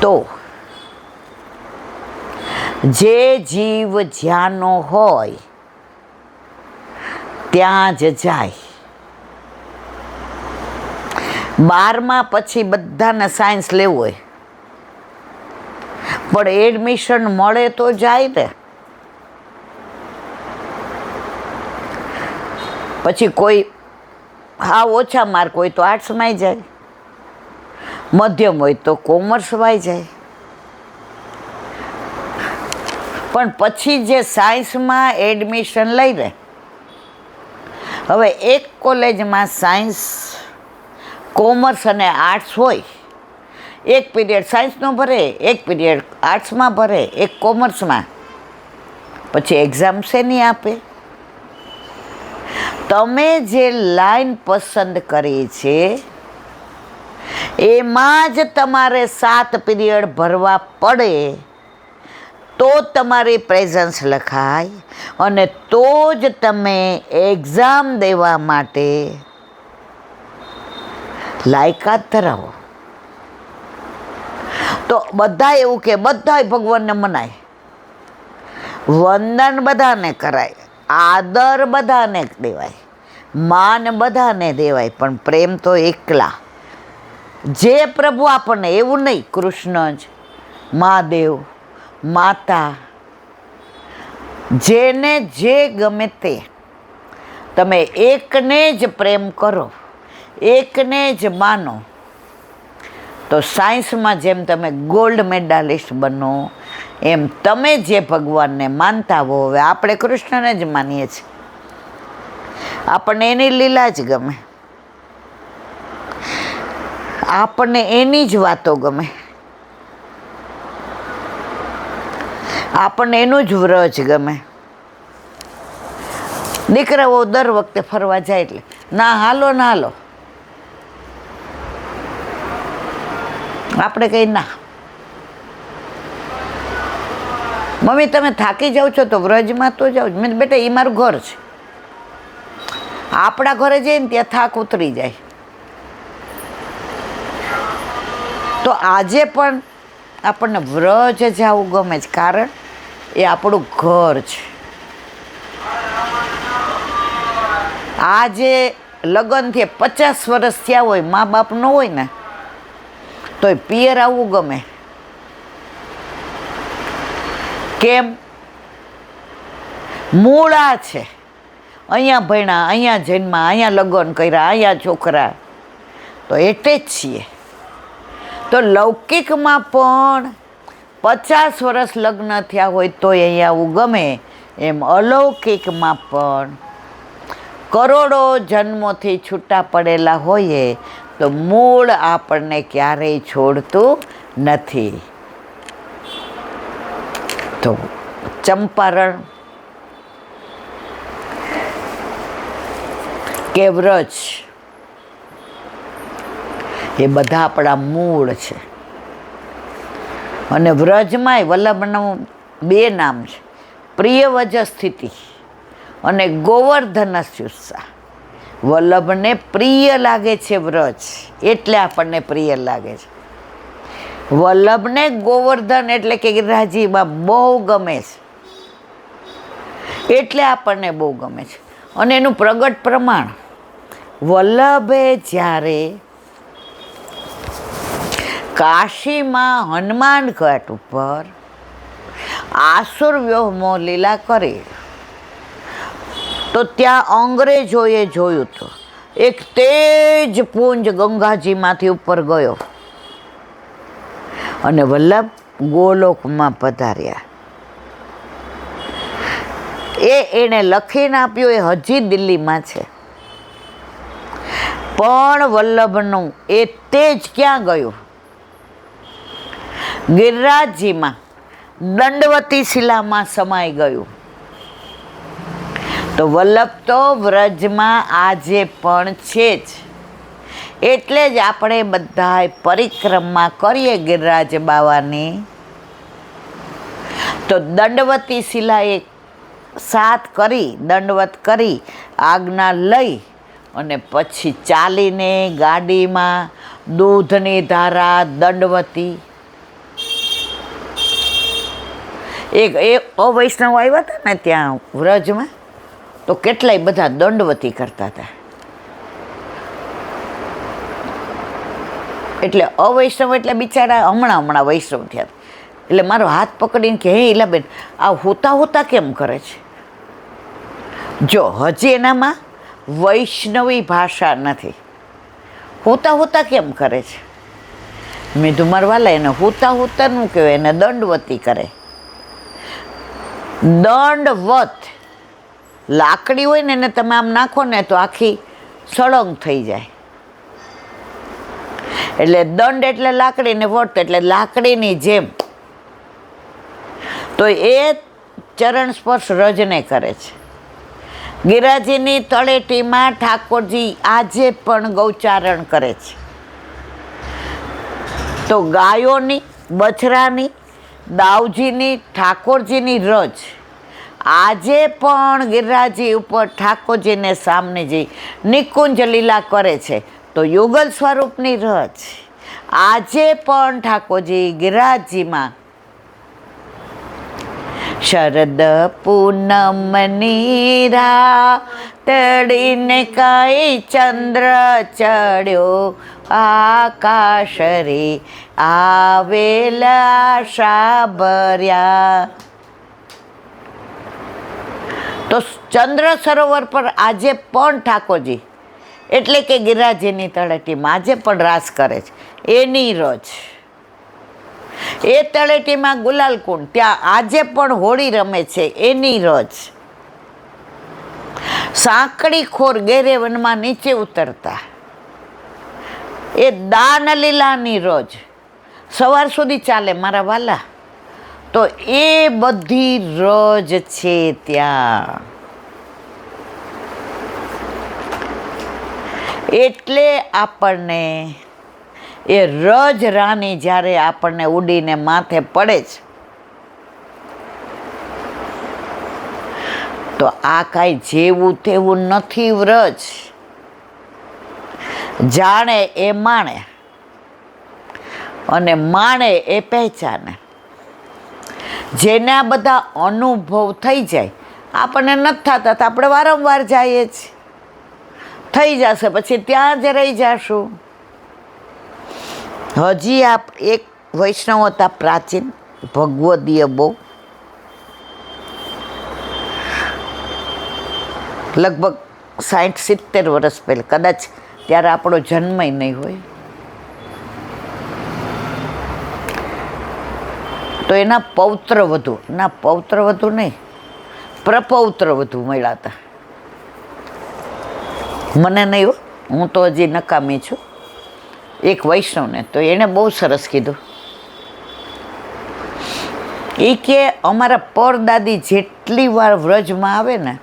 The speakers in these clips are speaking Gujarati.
તો જે જીવ જ્યાંનો હોય ત્યાં જ જાય. 12મા પછી બધાને સાયન્સ લેવું હોય, પણ એડમિશન મળે તો જાય ને. પછી કોઈ હા ઓછા માર્ક હોય તો આર્ટ્સમાં જાય, મધ્યમ હોય તો કોમર્સમાં જાય. પણ પછી જે સાયન્સમાં એડમિશન લઈ લે, હવે એક કોલેજમાં સાયન્સ, કોમર્સ અને આર્ટ્સ હોય, એક પીરિયડ સાયન્સનો ભરે, એક પીરિયડ આર્ટ્સમાં ભરે, એક કોમર્સમાં, પછી એક્ઝામ શેની આપે? તમે જે લાઈન પસંદ કરી છે એમાં જ તમારે 7 પીરિયડ ભરવા પડે તો તમારી પ્રેઝન્સ લખાય અને તો જ તમે એક્ઝામ દેવા માટે લાયકાત ધરાવો. તો બધા એવું કે બધાય ભગવાનને મનાય, વંદન બધાને કરાય, આદર બધાને દેવાય, માન બધાને દેવાય, પણ પ્રેમ તો એકલા. જે પ્રભુ આપણને, એવું નહીં કૃષ્ણ જ, મહાદેવ, માતા, જેને જે ગમે તે, તમે એકને જ પ્રેમ કરો, એકને જ માનો, તો સાયન્સમાં જેમ તમે ગોલ્ડ મેડાલિસ્ટ બનો એમ તમે જે ભગવાનને માનતા હો, હવે આપણે કૃષ્ણને જ માનીએ છીએ, આપણને એની લીલા જ ગમે, આપણને એની જ વાતો ગમે, આપણને એનું જ વ્રજ ગમે. દીકરાઓ દર વખતે ફરવા જાય એટલે ના હાલો ના હાલો, આપણે કહીએ ના મમ્મી તમે થાકી જાઓ છો તો વ્રજમાં તો જાઓ. મેં બેટા એ મારું ઘર છે, આપણા ઘરે જઈને ત્યાં થાક ઉતરી જાય. તો આજે પણ આપણને વ્રજ જવું ગમે છે, કારણ એ આપણું ઘર છે. આજે લગ્નથી 50 વર્ષ થયા હોય, મા બાપ ન હોય ને તોય પિયર આવવું ગમે. કેમ? મૂળ આ છે, અહીંયા ભણ્યા, અહીંયા જન્મા, અહીંયા લગ્ન કર્યા, અહીંયા છોકરા, તો એટલે જ છીએ. તો લૌકિકમાં પણ 50 વર્ષ લગ્ન થયા હોય તોય અહીંયા આવવું ગમે, એમ અલૌકિકમાં પણ કરોડો જન્મોથી છૂટા પડેલા હોઈએ તો મૂળ આપણને ક્યારેય છોડતું નથી. તો ચંપારણ કે વ્રજ એ બધા આપણા મૂળ છે. અને વ્રજમાંય વલ્લભનું 2 નામ છે, પ્રિયવજ સ્થિતિ અને ગોવર્ધનસ્યુષા. વલ્લભને પ્રિય લાગે છે વ્રજ, એટલે આપણને પ્રિય લાગે છે. વલ્લભને ગોવર્ધન એટલે કે ગિરિરાજીમાં બહુ ગમે છે, એટલે આપણને બહુ ગમે છે. અને એનું પ્રગટ પ્રમાણ વલ્લભે જ્યારે કાશીમાં હનુમાન ઘાટ ઉપર આસુર વ્યોમો લીલા કરી તો ત્યાં અંગ્રેજોએ જોયું તો એક તેજ પુંજ ગંગાજીમાંથી ઉપર ગયો અને વલ્લભ ગોલોકમાં પધાર્યા. એણે લખીને આપ્યું, એ હજી દિલ્હીમાં છે. પણ વલ્લભનું એ તેજ ક્યાં ગયું? ગિરિરાજજીમાં દંડવતી શિલામાં સમાઈ ગયું. તો વલ્લભ તો વ્રજમાં આજે પણ છે જ. એટલે જ આપણે બધાય પરિક્રમા કરીએ ગિરિરાજ બાવાની તો દંડવતી શિલાએ સાથ કરી, દંડવત કરી, આજ્ઞા લઈ અને પછી ચાલીને ગાડીમાં દૂધની ધારા દંડવતી એ અવૈષ્ણવ આવ્યા હતા ને ત્યાં વ્રજમાં, તો કેટલાય બધા દંડવતી કરતા હતા. એટલે અવૈષ્ણવ એટલે બિચારા હમણાં વૈષ્ણવ થયા. એટલે મારો હાથ પકડીને કે, હે ઈલાબેન, આ હોતા કેમ કરે છે? જો હજી એનામાં વૈષ્ણવી ભાષા નથી. હોતા કેમ કરે છે? મેં કીધું મારા વાલા, એને હોતાનું કહેવાય, એને દંડવતી કરે. દંડવત લાકડી હોય ને એને તમે આમ નાખો ને તો આખી સળંગ થઈ જાય. એટલે દંડ એટલે લાકડી ને વટ એટલે લાકડીની જેમ. તો એ ચરણ સ્પર્શ રજને કરે છે. ગિરાજીની તળેટીમાં ઠાકોરજી આજે પણ ગૌચારણ કરે છે. તો ગાયોની, બછરાની, દાવજીની, ઠાકોરજીની રજ આજે પણ ગિરિરાજી ઉપર ઠાકોરજીને સામને જઈ નિકુંજ લીલા કરે છે. તો યુગલ સ્વરૂપની રજ આજે પણ ઠાકોરજી ગિરિરાજીમાં શરદ પૂનમની રાતડીને કઈ ચંદ્ર ચડ્યો આકાશ રે આવેલા આશા ભર્યા. તો ચંદ્ર સરોવર પર આજે પણ ઠાકોરજી એટલે કે ગિરિરાજીની તળેટીમાં આજે પણ રાસ કરે છે. એની રજ એ તળેટીમાં ગુલાલ કુંડ, ત્યાં આજે પણ હોળી રમે છે. એની રજ સાંકડી ખોર ગેરે વનમાં નીચે ઉતરતા એ દાન લીલાની રજ સવાર સુધી ચાલે મારા વાલા. તો એ બધી રજ છે ત્યાં. એટલે આપણને એ રજ રાની જ્યારે આપણને ઉડીને માથે પડે છે, તો આ કાંઈ જેવું તેવું નથી વ્રજ. જાણે એ માણે અને માણે એ પહેચાને. જેના બધા અનુભવ થઈ જાય, આપણને નથી થતા તો આપણે વારંવાર જઈએ છીએ. થઈ જશે પછી ત્યાં જ રહી જશું. હજી એક વૈષ્ણવ હતા પ્રાચીન, ભગવદીય બહુ, લગભગ 60-70 વર્ષ પહેલાં, કદાચ ત્યારે આપણો જન્મય નહીં હોય. તો એના પૌત્ર વધુ નહીં, પ્રપૌત્ર વધુ મળ્યા હતા. મને નહીં હો, હું તો હજી નકામી છું. એક વૈષ્ણવને તો એણે બહુ સરસ કીધું. એ કે અમારા પરદાદી જેટલી વાર વ્રજમાં આવે ને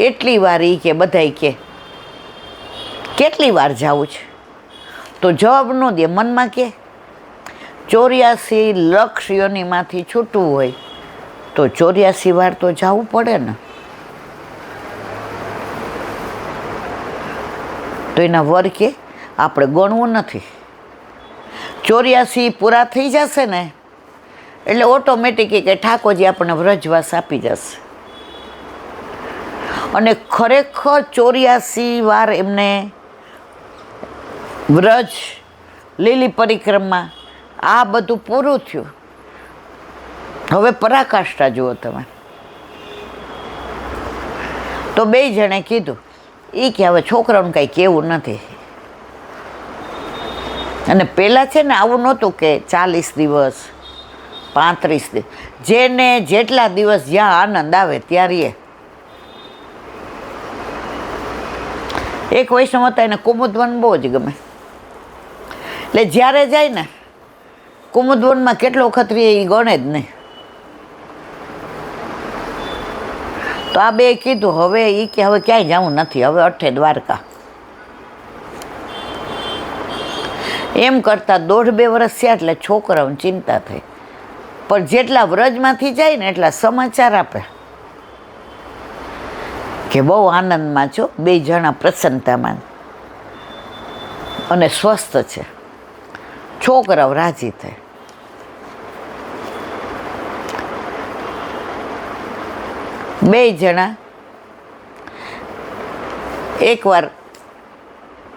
એટલી વાર એ કે બધાય કે કેટલી વાર જવું છે? તો જવાબ ન દે, મનમાં કે 84 લક્ષ યોનિમાંથી છૂટવું હોય તો 84 વાર તો જવું પડે ને. તો એના વર કે આપણે ગણવું નથી. 84 પૂરા થઈ જશે ને એટલે ઓટોમેટિક કે ઠાકોરજી આપણને વ્રજવાસ આપી જશે. અને ખરેખર 84 વાર એમને વ્રજ, લીલી પરિક્રમા આ બધું પૂરું થયું. હવે પરાકાષ્ઠા જુઓ તમે. તો બે જણે કીધું એ કે હવે છોકરાઓને કાંઈ કહેવું નથી. અને પહેલાં છે ને આવું નહોતું કે 40 દિવસ 35 દિવસ, જેને જેટલા દિવસ જ્યાં આનંદ આવે ત્યારે. એક વૈષ્ણવ હતા, એને કુમુદવન બહુ જ ગમે. એટલે જ્યારે જાય ને કુમુદવનમાં કેટલો વખત રહે એ ગણે જ નહીં. તો આ બે કીધું હવે એ કે હવે ક્યાંય જવું નથી, હવે અઠે દ્વારકા. એમ કરતાં 1.5-2 વર્ષ થયા એટલે છોકરાઓને ચિંતા થઈ. પણ જેટલા વ્રજમાંથી જાય ને એટલા સમાચાર આપે કે બહુ આનંદમાં છો, 2 જણા પ્રસન્નતામાં અને સ્વસ્થ છે. છોકરાઓ રાજી થાય. બે જણા એકવાર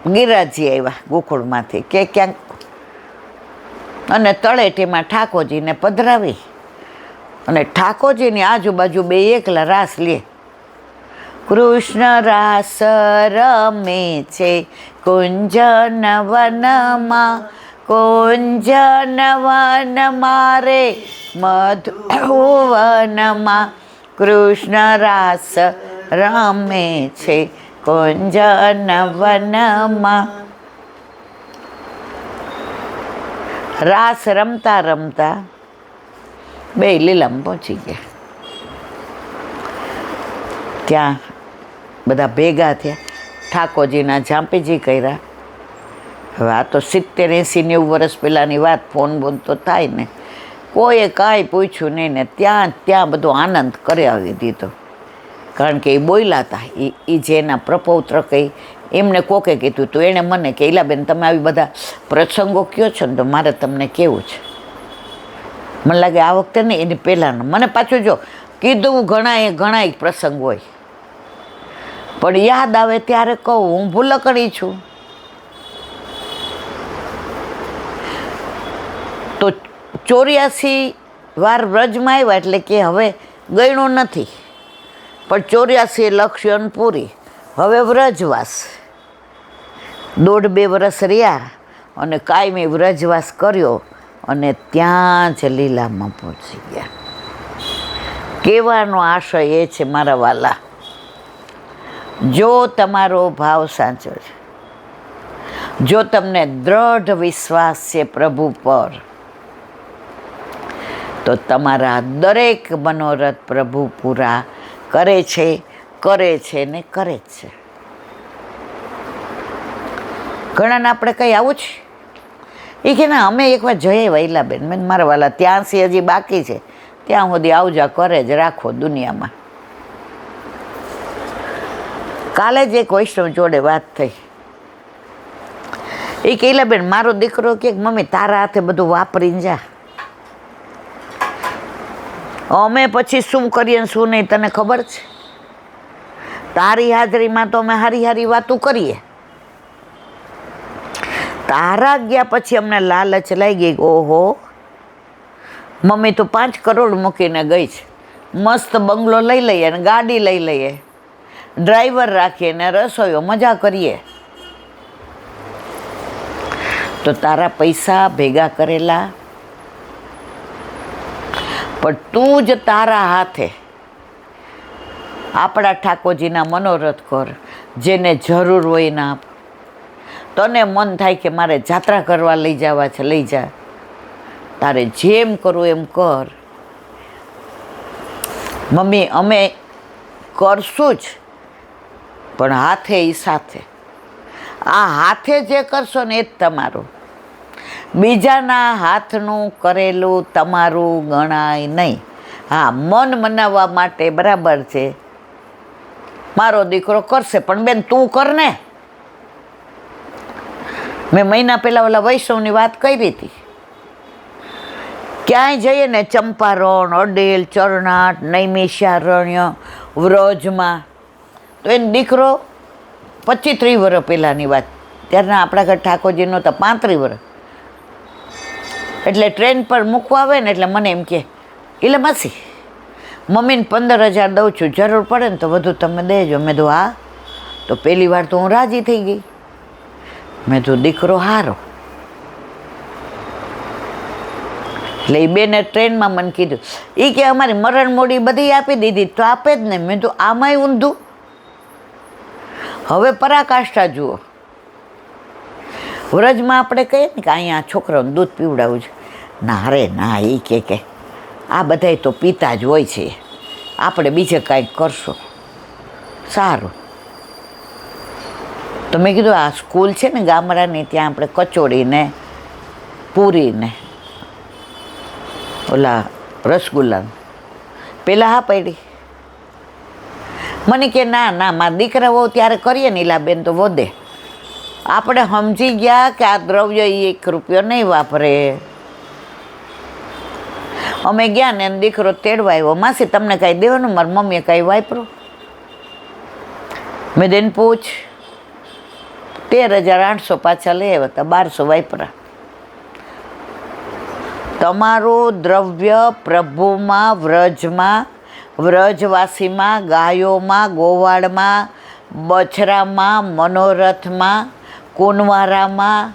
ગિરિરાજજી આવ્યા ગોકુળમાંથી કે ક્યાંક, અને તળેટીમાં ઠાકોરજીને પધરાવી, અને ઠાકોરજીની આજુબાજુ બે એકલા રાસ લે. કૃષ્ણ રાસ રમે છે કુંજન વનમાં, કુંજન વન મારે મધુવનમાં, કૃષ્ણ રાસ રમે છે કુંજન વનમાં. રાસ રમતા રમતા બે લીલામાં પહોંચી ગયા. ત્યાં બધા ભેગા થયા, ઠાકોરજીના ઝાંપીજી કર્યા. હવે આ તો 70-80-90 વર્ષ પહેલાંની વાત, ફોન બોન તો થાય ને, કોઈએ કાંઈ પૂછ્યું નહીં ને ત્યાં બધો આનંદ કરાવી દીધો. કારણ કે એ બોલ્યા હતા, એ જે એના પ્રપૌત્ર કહી, એમને કોકે કીધું તો એણે મને કે ઈલાબેન તમે આવી બધા પ્રસંગો કયો છો ને તો મારે તમને કેવું છે. મને લાગે આ વખતે નહીં, એની પહેલાંનો મને પાછું જો કીધું ઘણા પ્રસંગ હોય, પણ યાદ આવે ત્યારે કહું હું ભૂલકડી છું. તો 84 વાર વ્રજમાં આવ્યા એટલે કે હવે ગણ્યું નથી, પણ 84 લક્ષ્યન પૂરી. હવે વ્રજવાસ 1.5-2 વર્ષ રહ્યા અને કાયમી વ્રજવાસ કર્યો અને ત્યાં જ લીલામાં પહોંચી ગયા. કહેવાનો આશય એ છે મારા વાલા, જો તમારો ભાવ સાચો છે, જો તમને દ્રઢ વિશ્વાસ છે પ્રભુ પર, તો તમારા દરેક મનોરથ પ્રભુ પૂરા કરે છે ને કરે જ છે. ઘણાને આપણે કંઈ આવું છે એ કે ના અમે એકવાર જઈએ વૈલાબેન, મેં મારા વાલા ત્યાંથી હજી બાકી છે, ત્યાં સુધી આવજા કરે જ રાખો દુનિયામાં. કાલે જ એક વૈષ્ણવ જોડે વાત થઈ, એ કહીલાબેન મારો દીકરો કે મમ્મી તારા હાથે બધું વાપરીને જા, અમે પછી શું કરીએ ને શું નહીં તને ખબર છે, તારી હાજરીમાં તો અમે હારી વાતો કરીએ, તારા ગયા પછી અમને લાલચ લાગી, ઓહો મમ્મી તો 5 કરોડ મૂકીને ગઈ છે, મસ્ત બંગલો લઈ લઈએ ને ગાડી લઈ લઈએ, ડ્રાઈવર રાખીએ ને રસોઈઓ મજા કરીએ. તો તારા પૈસા ભેગા કરેલા, પણ તું જ તારા હાથે આપણા ઠાકોરજીના મનોરથ કર, જેને જરૂર હોય ના આપ. તને મન થાય કે મારે જાત્રા કરવા લઈ જવા છે, લઈ જા, તારે જેમ કરવું એમ કર. મમ્મી અમે કરશું જ, પણ હાથે એ સાથે. આ હાથે જે કરશો ને એ જ તમારું, બીજાના હાથનું કરેલું તમારું ગણાય નહીં. હા, મન મનાવવા માટે બરાબર છે, મારો દીકરો કરશે, પણ બેન તું કર ને. મેં મહિના પહેલાં ઓલા વૈષ્ણવની વાત કરી હતી, ક્યાંય જઈએ ને ચંપારણ, અડેલ, ચરણાટ, નૈમિષારણ્ય, વ્રજમાં, તો એને દીકરો 25-30 વર્ષ પહેલાંની વાત, ત્યારના આપણા ઘર ઠાકોરજી નહોતા, 35 વર્ષ. એટલે ટ્રેન પર મૂકવા આવે ને એટલે મને એમ કહે એટલે માસી મમ્મીને 15,000 દઉં છું, જરૂર પડે ને તો વધુ તમે દેજો. મેં તો હા. તો પહેલી વાર તો હું રાજી થઈ ગઈ. મેં તો દીકરો હારો. એટલે એ બેને ટ્રેનમાં મને કીધું, એ કે અમારી મરણ મોડી બધી આપી દીધી, તો આપે જ ને. મેં તો આમાંય ઊંધું. હવે પરાકાષ્ઠા જુઓ, વ્રજમાં આપણે કહીએ ને કે અહીંયા છોકરાઓને દૂધ પીવડાવવું છે, ના રે ના, એ કે આ બધાય તો પીતા જ હોય છે, આપણે બીજે કાંઈક કરશો સારું. તો મેં કીધું આ સ્કૂલ છે ને ગામડાની, ત્યાં આપણે કચોડીને પૂરીને ઓલા રસગુલ્લા પહેલાં હા પડી. મને કે ના ના, મારા દીકરા હોવ ત્યારે કરીએ ને ઈલાબેન તો વધે. આપણે સમજી ગયા કે આ દ્રવ્ય 1 રૂપિયો નહીં વાપરે, અમે ગયા ને એનો દીકરો તેડવા આવ્યો, માસી તમને કાંઈ દેવાનું? મારી મમ્મીએ કાંઈ વાપરો? મેં દેન પૂછ. 13,800 પાછા લઈ આવ્યા હતા, 1200 વાપરા. તમારું દ્રવ્ય પ્રભુમાં, વ્રજમાં, વ્રજવાસીમાં, ગાયોમાં, ગોવાળમાં, બછરામાં, મનોરથમાં, કુંવારામાં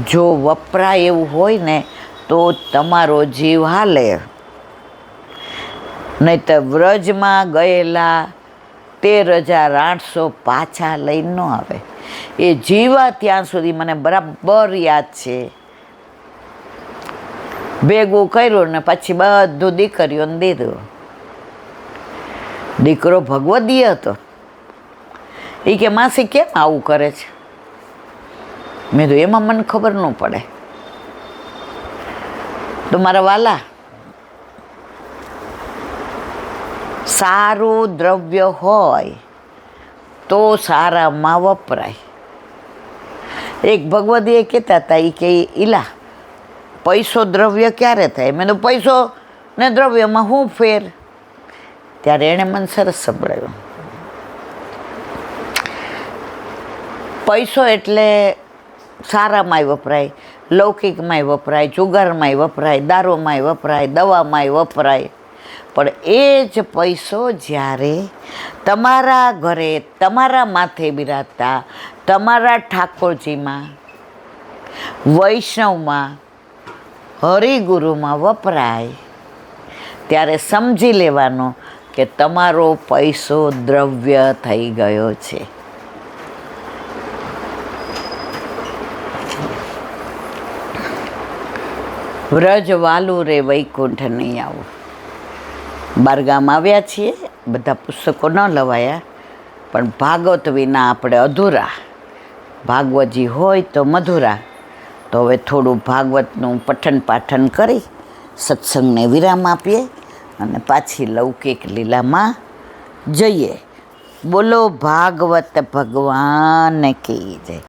જો વપરાય એવું હોય ને તો તમારો જીવ હાલે. નહીં તો વ્રજમાં ગયેલા 13,800 પાછા લઈને ન આવે. એ જીવા ત્યાં સુધી મને બરાબર યાદ છે. ભેગું કર્યું ને પછી બધું દીકરીઓને દીધું. દીકરો ભગવદીય હતો. એ કે માસી કેમ આવું કરે છે? મેં તો એમાં મને ખબર ન પડે. તો મારા વાલા, સારું દ્રવ્ય હોય તો સારામાં વપરાય. એક ભગવદીએ કહેતા હતા, એ કે ઈલા પૈસો દ્રવ્ય ક્યારે થાય? મેં તો પૈસો ને દ્રવ્યમાં શું ફેર? ત્યારે એણે મને સરસ સંભળાવ્યું. પૈસો એટલે સારામાંય વપરાય, લૌકિકમાંય વપરાય, જુગારમાંય વપરાય, દારૂમાંય વપરાય, દવામાંય વપરાય. પણ એ જ પૈસો જ્યારે તમારા ઘરે, તમારા માથે બિરાજતા તમારા ઠાકોરજીમાં, વૈષ્ણવમાં, હરિગુરુમાં વપરાય, ત્યારે સમજી લેવાનું કે તમારો પૈસો દ્રવ્ય થઈ ગયો છે. વ્રજ વાલું રે વૈકુંઠ નહીં આવું. બારગામ આવ્યા છીએ, બધા પુસ્તકો ન લવાયા, પણ ભાગવત વિના આપણે અધૂરા. ભાગવતજી હોય તો મધુરા. તો હવે થોડું ભાગવતનું પઠન પાઠન કરી સત્સંગને વિરામ આપીએ અને પાછી લૌકિક લીલામાં જઈએ. બોલો ભાગવત ભગવાન કી જય.